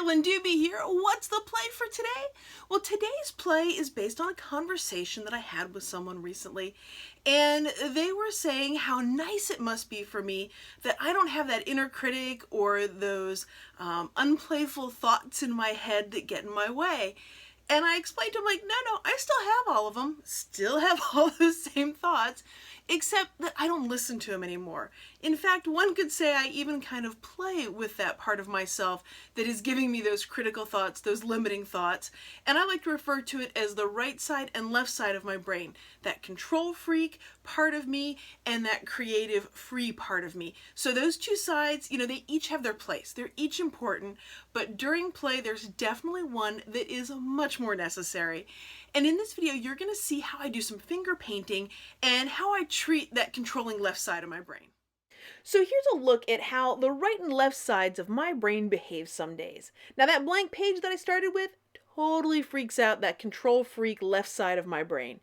Marilyn Doobie here. What's the play for today? Well, today's play is based on a conversation that I had with someone recently, and they were saying how nice it must be for me that I don't have that inner critic or those unplayful thoughts in my head that get in my way. And I explained to him, like, no, I still have all of them, still have all those same thoughts, except that I don't listen to them anymore. In fact, one could say I even kind of play with that part of myself that is giving me those critical thoughts, those limiting thoughts, and I like to refer to it as the right side and left side of my brain, that control freak part of me and that creative free part of me. So those two sides, they each have their place. They're each important, but during play, there's definitely one that is much more necessary. And in this video, you're going to see how I do some finger painting and how I treat that controlling left side of my brain. So here's a look at how the right and left sides of my brain behave some days. Now that blank page that I started with totally freaks out that control freak left side of my brain.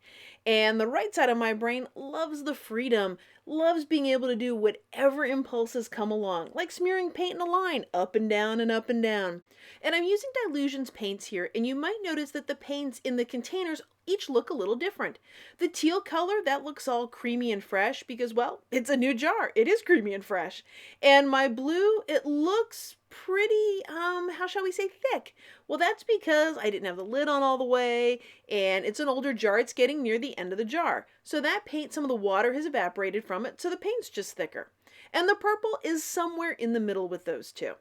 And the right side of my brain loves the freedom, loves being able to do whatever impulses come along, like smearing paint in a line, up and down and up and down. And I'm using dylusions paints here, and you might notice that the paints in the containers each look a little different. The teal color, that looks all creamy and fresh because, well, it's a new jar. It is creamy and fresh. And my blue, it looks pretty, how shall we say, thick. Well, that's because I didn't have the lid on all the way, and it's an older jar. It's getting near the end of the jar. So that paint, some of the water has evaporated from it, so the paint's just thicker. And the purple is somewhere in the middle with those two.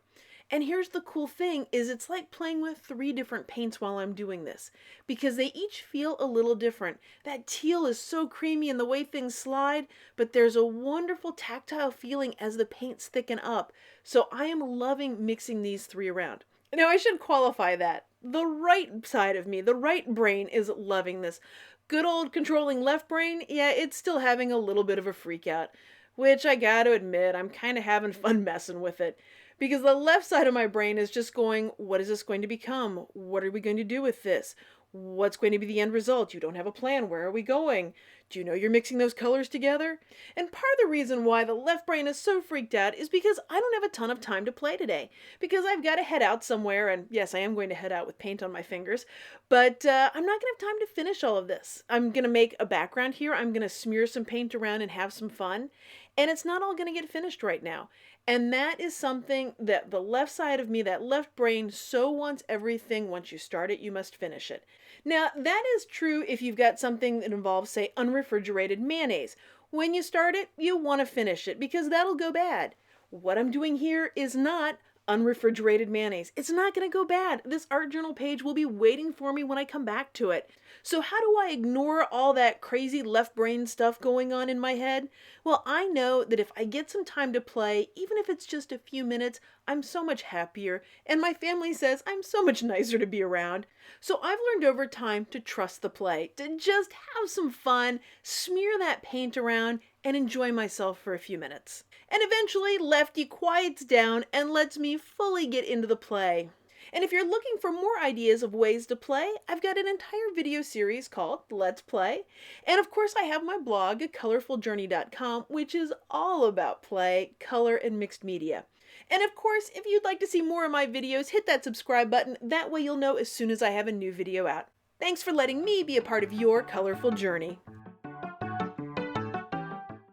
And here's the cool thing is it's like playing with 3 different paints while I'm doing this because they each feel a little different. That teal is so creamy in the way things slide, but there's a wonderful tactile feeling as the paints thicken up. So I am loving mixing these 3 around. Now I should qualify that. The right side of me, the right brain is loving this. Good old controlling left brain, yeah, it's still having a little bit of a freak out, which I gotta admit, I'm kind of having fun messing with it. Because the left side of my brain is just going, what is this going to become? What are we going to do with this? What's going to be the end result? You don't have a plan. Where are we going? Do you know you're mixing those colors together? And part of the reason why the left brain is so freaked out is because I don't have a ton of time to play today. Because I've got to head out somewhere, and yes, I am going to head out with paint on my fingers, but I'm not going to have time to finish all of this. I'm going to make a background here. I'm going to smear some paint around and have some fun. And it's not all going to get finished right now. And that is something that the left side of me, that left brain, so wants everything. Once you start it, you must finish it. Now, that is true if you've got something that involves, say, unrefrigerated mayonnaise. When you start it, you want to finish it because that'll go bad. What I'm doing here is not unrefrigerated mayonnaise. It's not going to go bad. This art journal page will be waiting for me when I come back to it. So how do I ignore all that crazy left brain stuff going on in my head? Well, I know that if I get some time to play, even if it's just a few minutes, I'm so much happier, and my family says I'm so much nicer to be around. So I've learned over time to trust the play, to just have some fun, smear that paint around, and enjoy myself for a few minutes. And eventually, Lefty quiets down and lets me fully get into the play. And if you're looking for more ideas of ways to play, I've got an entire video series called Let's Play. And of course, I have my blog at colorfuljourney.com, which is all about play, color, and mixed media. And of course, if you'd like to see more of my videos, hit that subscribe button. That way you'll know as soon as I have a new video out. Thanks for letting me be a part of your colorful journey.